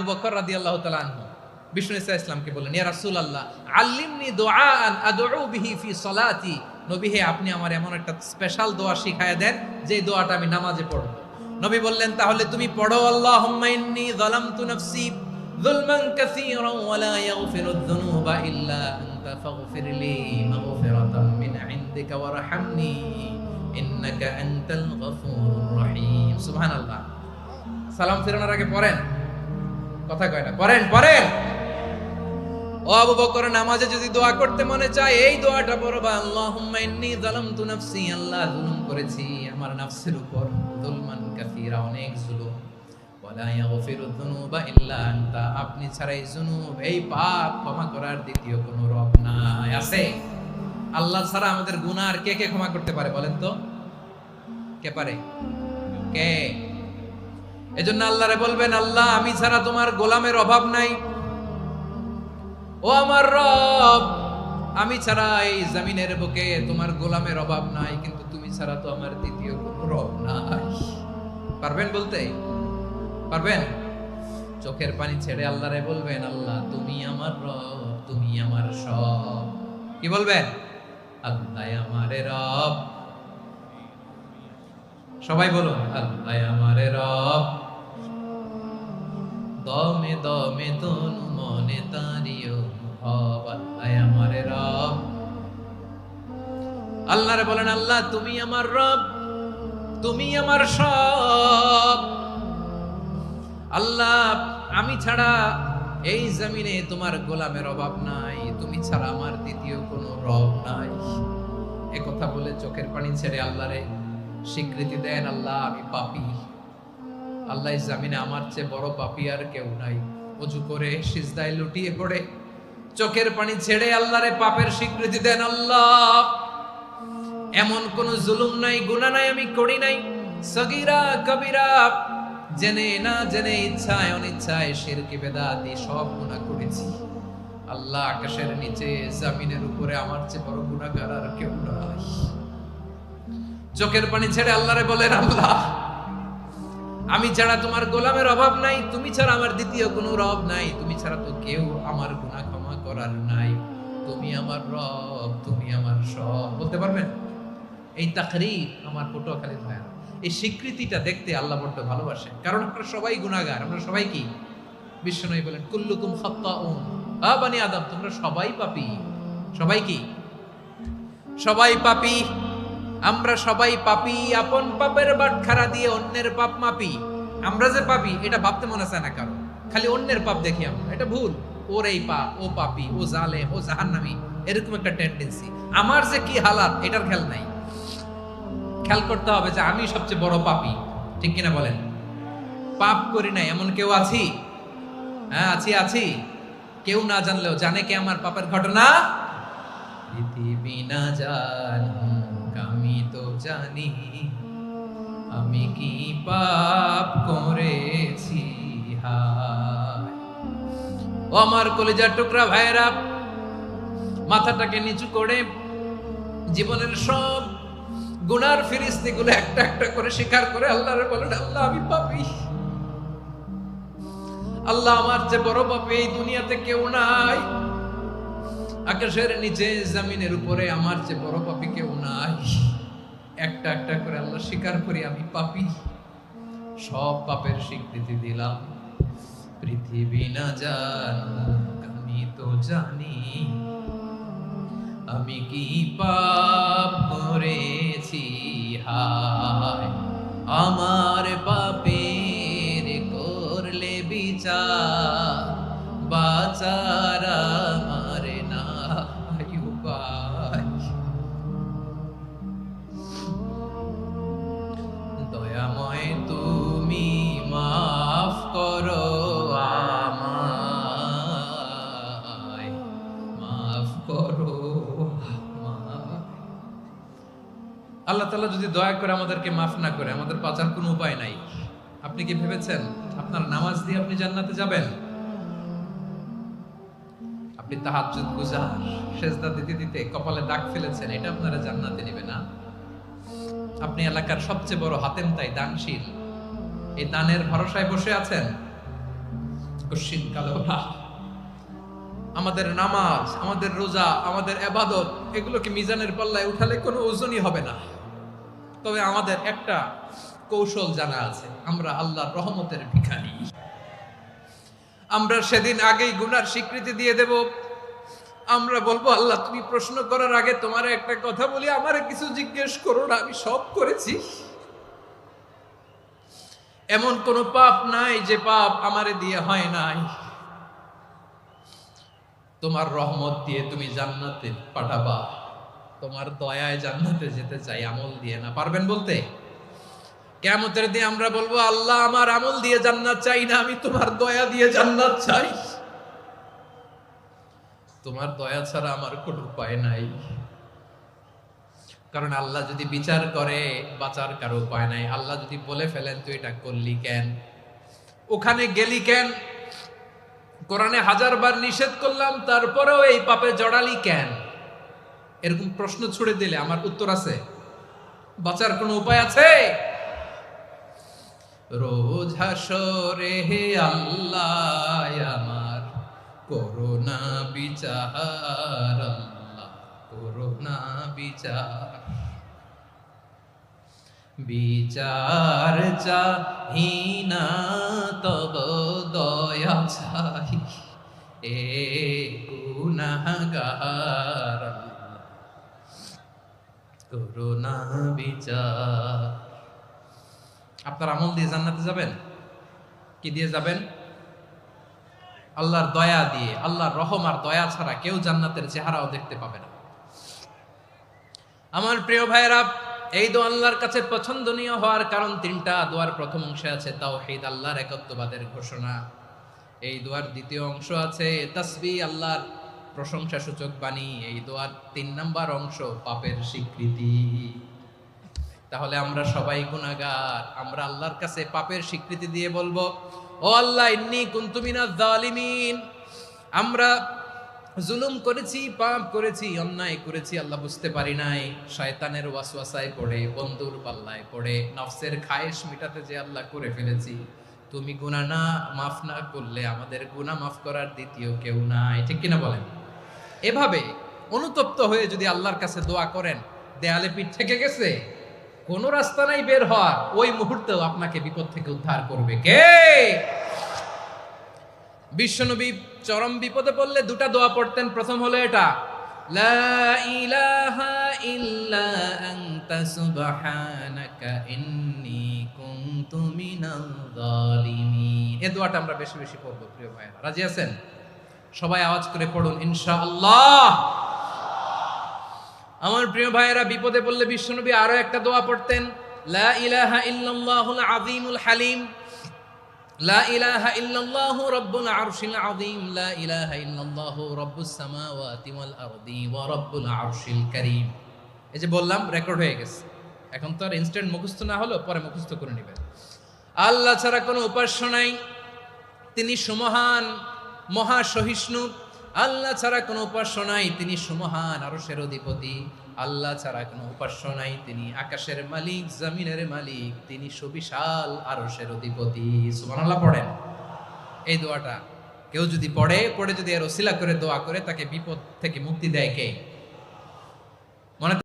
বকর রাদিয়াল্লাহু তাআলা আনহু বিষ্ণু ইসা ইসলামকে বললেন, ইয়া রাসূলুল্লাহ আল্লিমনি দুআআন আদউ বিহি ফি সলাতি। নবী হে, আপনি আমার এমন একটা স্পেশাল দোয়া শিখায়া দেন যে দোয়াটা আমি নামাজে পড়ব। নবী বললেন, তাহলে তুমি পড়ো, আল্লাহুম্মা ইন্নী যালামতু নাফসি যুলমান কাসীরান ওয়া লা ইয়াগফিরুয যুনুবা ইল্লা আনতা ফাগফিরলি মাগফিরাতাম মিন ইনদিকা ওয়ারহামনি ইন্নাকা আনতাল গফুরুর রহিম। সুবহানাল্লাহ। সালাম ফিরানোর আগে পড়েন, কথা কয় না, পড়েন পড়েন। ও আবু বকর, নামাজে যদি দোয়া করতে মনে চায় এই দোয়াটা পড়বা, আল্লাহুম্মা ইন্নী যালামতু নাফসি, আল্লাহ জুলুম করেছি আমার নফসের উপর, যুলমান কাসীরা, অনেক জুলুম, ওয়া লা ইয়াগফিরুয যুনুবা ইল্লা আনতা, আপনি ছাড়া এই জুনুব, এই পাপ ক্ষমা করার দ্বিতীয় কোনো রব নাই। আছে? আল্লাহ ছাড়া আমাদের গুনাহ আর কে কে ক্ষমা করতে পারে বলেন তো? কে পারে? কে? এজন্য আল্লাহরে বলবেন, আল্লাহ আমি ছাড়া তোমার গোলামের অভাব নাই, ও আমার রব আমি ছাড়া এই জমিনের বুকে তোমার গোলামের অভাব নাই, কিন্তু তুমি ছাড়া তো আমার দ্বিতীয় কোনো রব নাই। পারবেন বলতে? পারবেন? চোখের পানি ছেড়ে আল্লাহরে বলবেন, আল্লাহ তুমি আমার রব, তুমি আমার সব। কি বলবেন? আল্লাহ আমারে রব। সবাই বলুন, আল্লাহ আমারে রব, দমে দমে তনু মনে তারিও হব, আল্লাহ আমারে রব। আল্লাহরে বলেন, আল্লাহ তুমি আমার রব, তুমি আমার সব। আল্লাহ আমি ছাড়া এই জমিনে তোমার গোলামের অভাব নাই, তুমি ছাড়া আমার দ্বিতীয় কোনো রব নাই। একথা বলে চোখের পানি ছেড়ে আল্লাহরে স্বীকৃতি দেন, আল্লাহ আমি পাপী, আল্লাহ জামিনে আমার চেয়ে বড় পাপী আর কেউ নাই। ওযু করে সিজদায় লুটিয়ে পড়ে চোখের পানি ছেড়ে আল্লাহরে পাপের স্বীকৃতি দেন, আল্লাহ এমন কোন জুলুম নাই, গুনাহ নাই আমি করি নাই, সগীরা কবিরা, জেনে না জেনে, ইচ্ছায় অনিচ্ছায়, শিরকি বেদাতি সব গুনাহ করেছি। আল্লাহ আকাশের নিচে জমিনের উপরে আমার চেয়ে বড় গুনাহগার আর কেউ নাই। চোখের পানি ছেড়ে আল্লাহরে বলেন, আল্লাহ আমি ছাড়া তোমার গোলামের অভাব নাই, তুমি ছাড়া আমার দ্বিতীয় কোনো রব নাই, তুমি ছাড়া তো কেউ আমার গুনাহ ক্ষমা করার নাই, তুমি আমার রব, তুমি আমার সব। বলতে পারবেন? এই তাকরীর আমার পটুয়াখালীর ভাইয়া, এই স্বীকৃতিটা দেখতে আল্লাহ বড্ড ভালোবাসেন, কারণ আমরা সবাই গুনাহগার, আমরা সবাই কি? বিশ্বনবী বলেন, কুল্লুকুম খাত্তাউন, আ বনি আদম তোমরা সবাই পাপী। সবাই কি? সবাই পাপী। আমরা সবাই পাপী, আপন পাপের বাটখারা দিয়ে অন্যের পাপ মাপি। আমরা যে পাপী এটা ভাবতে মনে চায় না কারো, খালি অন্যের পাপ দেখি আমরা, এটা ভুল। ওর এই পাপ, ও পাপী, ও জালেম, ও জাহান্নামী, এরকম একটা টেন্ডেন্সি। আমার যে কি হালাত এটার খেয়াল নাই। খেয়াল করতে হবে যে আমি সবচেয়ে বড় পাপী, ঠিক কিনা বলেন? পাপ করি নাই এমন কেউ আছি? হ্যাঁ আছি, আছি। কেউ না জানলেও জানে কে আমার পাপের ঘটনা? পৃথিবী না জানুক আমি তো জানি, আমি কি পাপ করেছি। হায় ও আমার কলিজার টুকরা ভাইয়েরা, মাথাটাকে নিচু করে জীবনের সব গুনার ফিরিস্তিগুলো একটা একটা করে স্বীকার করে আল্লাহরে বলেন, আল্লাহ আমি পাপী, আল্লাহ আমার চেয়ে বড় পাপী এই দুনিয়াতে কেউ নাই, আকাশের নিচে জমিনের উপরে আমার চেয়ে বড় পাপী কেউ নাই। একটা একটা করে আল্লাহ স্বীকার করি আমি পাপী, সব পাপের স্বীকৃতি দিলাম। পৃথিবী না জানুক আমি তো জানি, আমি কি পাপ করেছি। হায় আমার পাপের করলে বিচার, বাঁচার আমার নাই উপায়। দয়াময় তুমি মাফ করো আমায়, মাফ করো। আল্লাহ তাআলা যদি দয়া করে আমাদেরকে মাফ না করে, আমাদের বাঁচার কোনো উপায় নাই। আপনি কি ভেবেছেন আপনার নামাজ দিয়ে আপনি জান্নাতে যাবেন? আপনি তাহাজ্জুদ গুজার, সেজদা দিতে দিতে কপালে দাগ ফেলেছেন, এটা আপনারা জান্নাতে নেবে না। আপনি এলাকার সবচেয়ে বড় হাতেম তাই দানশীল, এই দানের ভরসায় বসে আছেন, কশিন কালো না। আমাদের নামাজ, আমাদের রোজা, আমাদের ইবাদত এগুলোকে মিজানের পাল্লায় উঠালে কোনো ওজনই হবে না। তবে আমাদের একটা কৌশল জানা আছে, আমরা আল্লাহর রহমতের ভিখারি। আমরা সেদিন আগেই গুনার স্বীকৃতি দিয়ে দেব। আমরা বলবো, আল্লাহ তুমি প্রশ্ন করার আগে তোমার একটা কথা বলি, আমারে কিছু জিজ্ঞেস করো না, আমি সব করেছি। এমন কোন পাপ নাই যে পাপ আমারে দিয়ে হয় নাই। তোমার রহমত দিয়ে তুমি জান্নাতে পাঠাবা, তোমার দয়ায় জান্নাতে যেতে চাই, আমল দিয়ে না। পারবেন বলতে? কিয়ামতের দিন আমরা বলবো, আল্লাহ আমার আমল দিয়ে জান্নাত চাই না, আমি তোমার দয়া দিয়ে জান্নাত চাই। তোমার দয়া ছাড়া আমার কোনো উপায় নাই। কারণ আল্লাহ যদি বিচার করে বাঁচার কারো উপায় নাই। আল্লাহ যদি বলে ফেলেন তুই এটা করলি কেন, ওখানে গেলি কেন, কোরআনে 1000 বার নিষেধ করলাম তারপরেও এই পাপে জড়ালি কেন, এরকম প্রশ্ন ছুড়ে দিলে আমার উত্তর আছে? বাঁচার কোনো উপায় আছে? রোজ হাসরে হে আল্লাহ আমার করোনা বিচার, আল্লাহ করোনা বিচার। বিচার চাহি না তব দয়া চাই, এ গুনাহগার আল্লাহ করোনা বিচার। আপনার আমল দিয়ে জান্নাতে যাবেন? কি দিয়ে যাবেন? আল্লাহর দয়া দিয়ে। আল্লাহর রহম আর দয়া ছাড়া কেউ জান্নাতের চেহারাও দেখতে পাবে না। আমার প্রিয় ভাইরা, এই দোয়া আল্লাহর কাছে পছন্দনীয় হওয়ার কারণ তিনটা। দোয়ার প্রথম অংশে আছে তাওহীদ, আল্লাহর একত্ববাদের ঘোষণা। এই দোয়ার দ্বিতীয় অংশ আছে তাসবিহ, আল্লাহর প্রশংসা সূচক বাণী। এই দোয়ার 3 নাম্বার অংশ পাপের স্বীকৃতি। তাহলে আমরা সবাই গুনাহগার। আমরা আল্লাহর কাছে পাপের স্বীকৃতি দিয়ে বলবো, ও আল্লাহ ইন্নী কুনতু মিনাজ জালিমিন, আমরা জুলুম করেছি, পাপ করেছি, অন্যায় করেছি, আল্লাহ বুঝতে পারি নাই। শয়তানের ওয়াসওয়াসায় পড়ে, বন্ধুর পাল্লায় পড়ে, নফসের খায়েশ মিটাতে যে আল্লাহ করে ফেলেছি। তুমি গুনাহ না মাফ না করলে আমাদের গুনাহ মাফ করার দ্বিতীয় কেউ নাই। ঠিক কিনা বলেন? এভাবে অনুতপ্ত হয়ে যদি আল্লাহর কাছে দোয়া করেন, দেয়ালে পিঠ থেকে গেছে, কোনো রাস্তা নাই বের হওয়ার, ওই মুহূর্তেও আপনাকে বিপদ থেকে উদ্ধার করবে কে? বিশ্বনবী চরম বিপদে পড়লে 2টা দোয়া পড়তেন। প্রথম হলো এটা, লা ইলাহা ইল্লা আনতা সুবহানাকা ইন্নী কুনতু মিনাল জালিমিন। এই দোয়াটা আমরা বেশি বেশি পড়ব প্রিয় ভাইরা। রাজি আছেন? সবাই আওয়াজ করে পড়ুন ইনশাআল্লাহ। আমার প্রিয় ভাইয়েরা, বিপদে পড়লে বিশ্বনবী আরো একটা দোয়া পড়তেন, লা ইলাহা ইল্লাল্লাহুল আযীমুল হালিম, লা ইলাহা ইল্লাল্লাহু রাব্বুল আরশিল আযীম, লা ইলাহা ইল্লাল্লাহু রাব্বুস সামাওয়াতি ওয়াল আরদি ওয়া রাব্বুল আরশিল কারীম। এই যে বললাম, রেকর্ড হয়ে গেছে। এখন তো আর ইনস্ট্যান্ট মুখস্থ না হলো, পরে মুখস্থ করে নেবেন। আল্লাহ ছাড়া কোনো উপাস্য নাই, তিনি সুমহান, মহা সহিষ্ণু। আল্লাহ ছাড়া কোনো উপাস্য নাই, তিনি সুমহান, আরশের অধিপতি। আল্লাহ ছাড়া কোনো উপাস্য নাই, তিনি আকাশের মালিক, জমিনের মালিক, তিনি সুবিশাল আরশের অধিপতি। সুবহানাল্লাহ পড়েন। এই দোয়াটা কেউ যদি পড়ে যদি এর ওসিলা করে দোয়া করে, তাকে বিপদ থেকে মুক্তি দেয় কে?